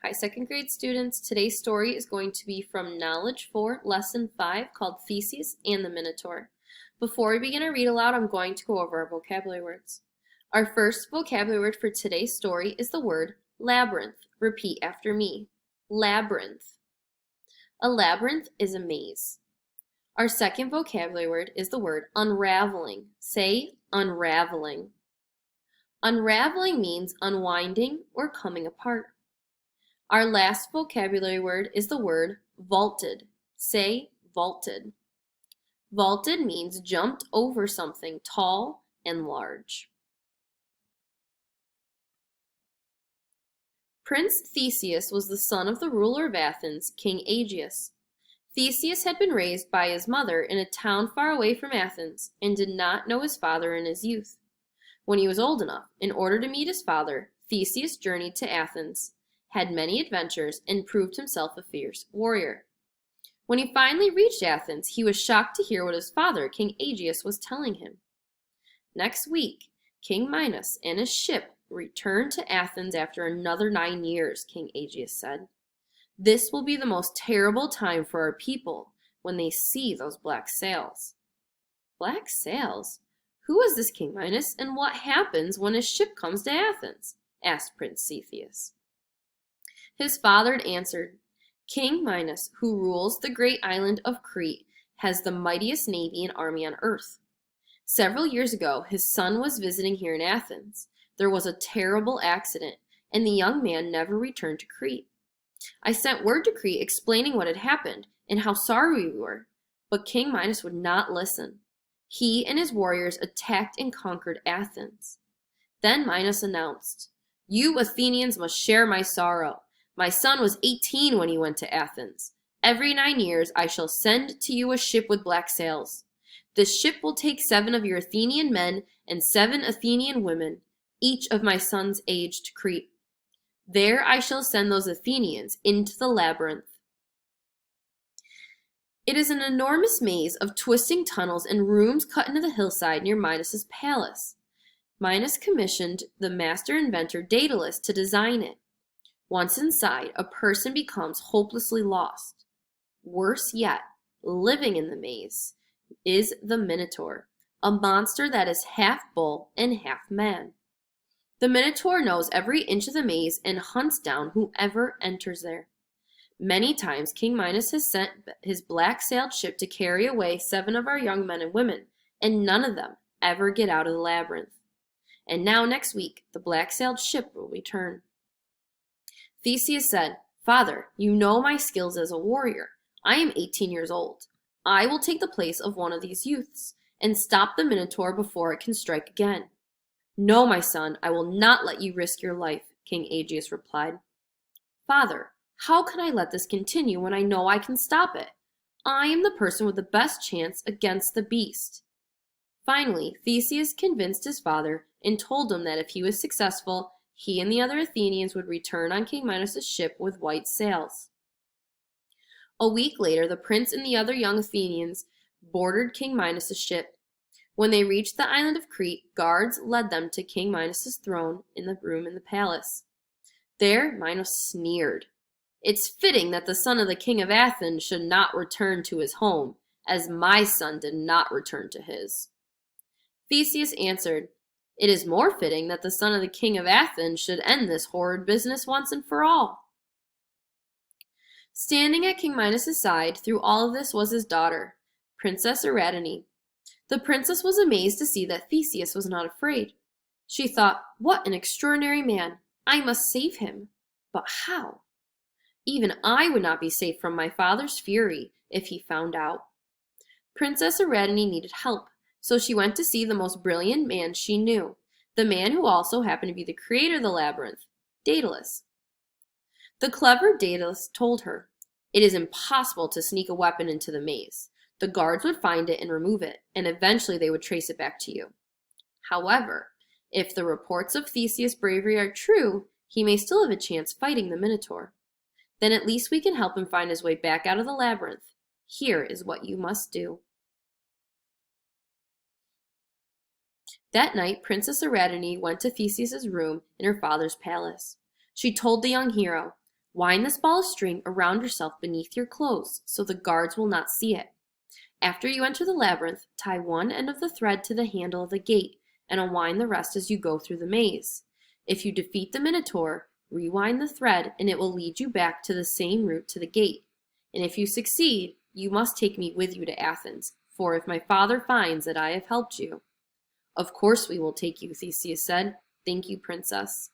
Hi, second grade students. Today's story is going to be from Knowledge 4, Lesson 5, called Theseus and the Minotaur. Before we begin our read aloud, I'm going to go over our vocabulary words. Our first vocabulary word for today's story is the word labyrinth. Repeat after me. Labyrinth. A labyrinth is a maze. Our second vocabulary word is the word unraveling. Say unraveling. Unraveling means unwinding or coming apart. Our last vocabulary word is the word vaulted. Say vaulted. Vaulted means jumped over something tall and large. Prince Theseus was the son of the ruler of Athens, King Aegeus. Theseus had been raised by his mother in a town far away from Athens and did not know his father in his youth. When he was old enough, in order to meet his father, Theseus journeyed to Athens, had many adventures, and proved himself a fierce warrior. When he finally reached Athens, he was shocked to hear what his father, King Aegeus, was telling him. Next week, King Minos and his ship returned to Athens after another 9 years, King Aegeus said. This will be the most terrible time for our people when they see those black sails. Black sails? Who is this King Minos, and what happens when his ship comes to Athens? Asked Prince Theseus. His father had answered, King Minos, who rules the great island of Crete, has the mightiest navy and army on earth. Several years ago, his son was visiting here in Athens. There was a terrible accident, and the young man never returned to Crete. I sent word to Crete explaining what had happened and how sorry we were, but King Minos would not listen. He and his warriors attacked and conquered Athens. Then Minos announced, You Athenians must share my sorrow. My son was 18 when he went to Athens. Every 9 years I shall send to you a ship with black sails. This ship will take 7 of your Athenian men and 7 Athenian women, each of my son's age, to Crete. There I shall send those Athenians into the labyrinth. It is an enormous maze of twisting tunnels and rooms cut into the hillside near Minos's palace. Minos commissioned the master inventor Daedalus to design it. Once inside, a person becomes hopelessly lost. Worse yet, living in the maze is the Minotaur, a monster that is half bull and half man. The Minotaur knows every inch of the maze and hunts down whoever enters there. Many times King Minos has sent his black-sailed ship to carry away 7 of our young men and women, and none of them ever get out of the labyrinth. And now next week, the black-sailed ship will return. Theseus said, Father, you know my skills as a warrior. I am 18 years old. I will take the place of one of these youths and stop the Minotaur before it can strike again. No, my son, I will not let you risk your life, King Aegeus replied. Father, how can I let this continue when I know I can stop it? I am the person with the best chance against the beast. Finally, Theseus convinced his father and told him that if he was successful, he and the other Athenians would return on King Minos' ship with white sails. A week later, the prince and the other young Athenians boarded King Minos' ship. When they reached the island of Crete, guards led them to King Minos' throne in the room in the palace. There, Minos sneered. It's fitting that the son of the king of Athens should not return to his home, as my son did not return to his. Theseus answered, It is more fitting that the son of the king of Athens should end this horrid business once and for all. Standing at King Minos' side through all of this was his daughter, Princess Ariadne. The princess was amazed to see that Theseus was not afraid. She thought, What an extraordinary man! I must save him. But how? Even I would not be safe from my father's fury if he found out. Princess Ariadne needed help, so she went to see the most brilliant man she knew, the man who also happened to be the creator of the labyrinth, Daedalus. The clever Daedalus told her, It is impossible to sneak a weapon into the maze. The guards would find it and remove it, and eventually they would trace it back to you. However, if the reports of Theseus' bravery are true, he may still have a chance fighting the Minotaur. Then at least we can help him find his way back out of the labyrinth. Here is what you must do. That night, Princess Ariadne went to Theseus' room in her father's palace. She told the young hero, Wind this ball of string around yourself beneath your clothes so the guards will not see it. After you enter the labyrinth, tie one end of the thread to the handle of the gate and unwind the rest as you go through the maze. If you defeat the Minotaur, rewind the thread and it will lead you back to the same route to the gate. And if you succeed, you must take me with you to Athens, for if my father finds that I have helped you. Of course we will take you, Theseus said. Thank you, princess.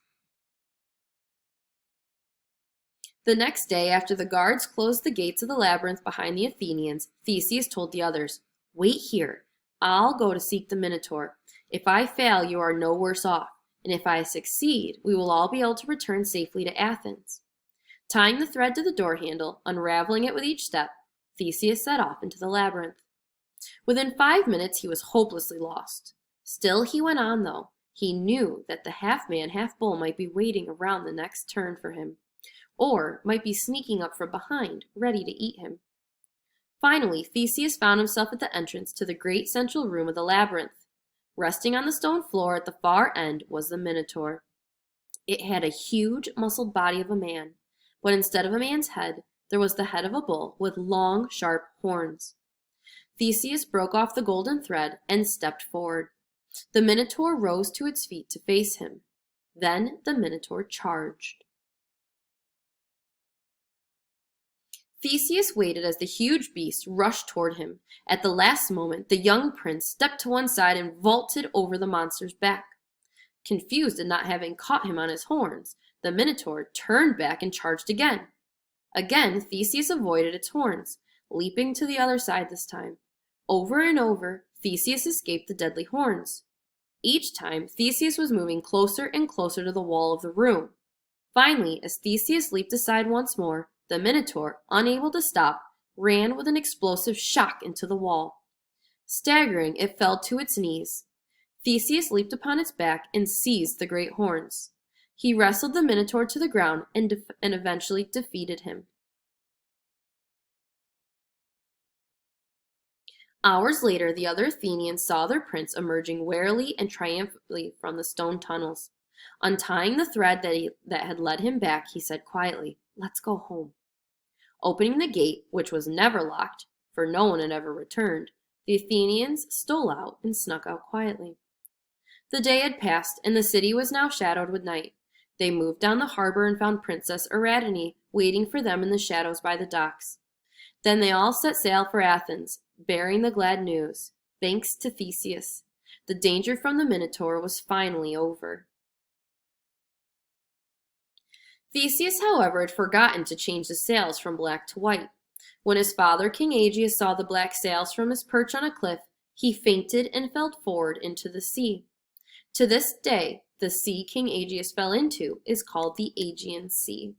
The next day, after the guards closed the gates of the labyrinth behind the Athenians, Theseus told the others, "Wait here. I'll go to seek the Minotaur. If I fail, you are no worse off, and if I succeed, we will all be able to return safely to Athens." Tying the thread to the door handle, unraveling it with each step, Theseus set off into the labyrinth. Within 5 minutes, he was hopelessly lost. Still he went on, though. He knew that the half-man, half-bull might be waiting around the next turn for him, or might be sneaking up from behind, ready to eat him. Finally, Theseus found himself at the entrance to the great central room of the labyrinth. Resting on the stone floor at the far end was the Minotaur. It had a huge, muscled body of a man, but instead of a man's head, there was the head of a bull with long, sharp horns. Theseus broke off the golden thread and stepped forward. The Minotaur rose to its feet to face him. Then the Minotaur charged. Theseus waited as the huge beast rushed toward him. At the last moment, the young prince stepped to one side and vaulted over the monster's back. Confused at not having caught him on his horns, the Minotaur turned back and charged again. Again, Theseus avoided its horns, leaping to the other side this time. Over and over, Theseus escaped the deadly horns. Each time, Theseus was moving closer and closer to the wall of the room. Finally, as Theseus leaped aside once more, the Minotaur, unable to stop, ran with an explosive shock into the wall. Staggering, it fell to its knees. Theseus leaped upon its back and seized the great horns. He wrestled the Minotaur to the ground and eventually defeated him. Hours later, the other Athenians saw their prince emerging warily and triumphantly from the stone tunnels. Untying the thread that had led him back, he said quietly, "Let's go home." Opening the gate, which was never locked, for no one had ever returned, the Athenians stole out and snuck out quietly. The day had passed, and the city was now shadowed with night. They moved down the harbor and found Princess Ariadne waiting for them in the shadows by the docks. Then they all set sail for Athens, bearing the glad news. Thanks to Theseus, the danger from the Minotaur was finally over. Theseus, however, had forgotten to change the sails from black to white. When his father, King Aegeus, saw the black sails from his perch on a cliff, he fainted and fell forward into the sea. To this day, the sea King Aegeus fell into is called the Aegean Sea.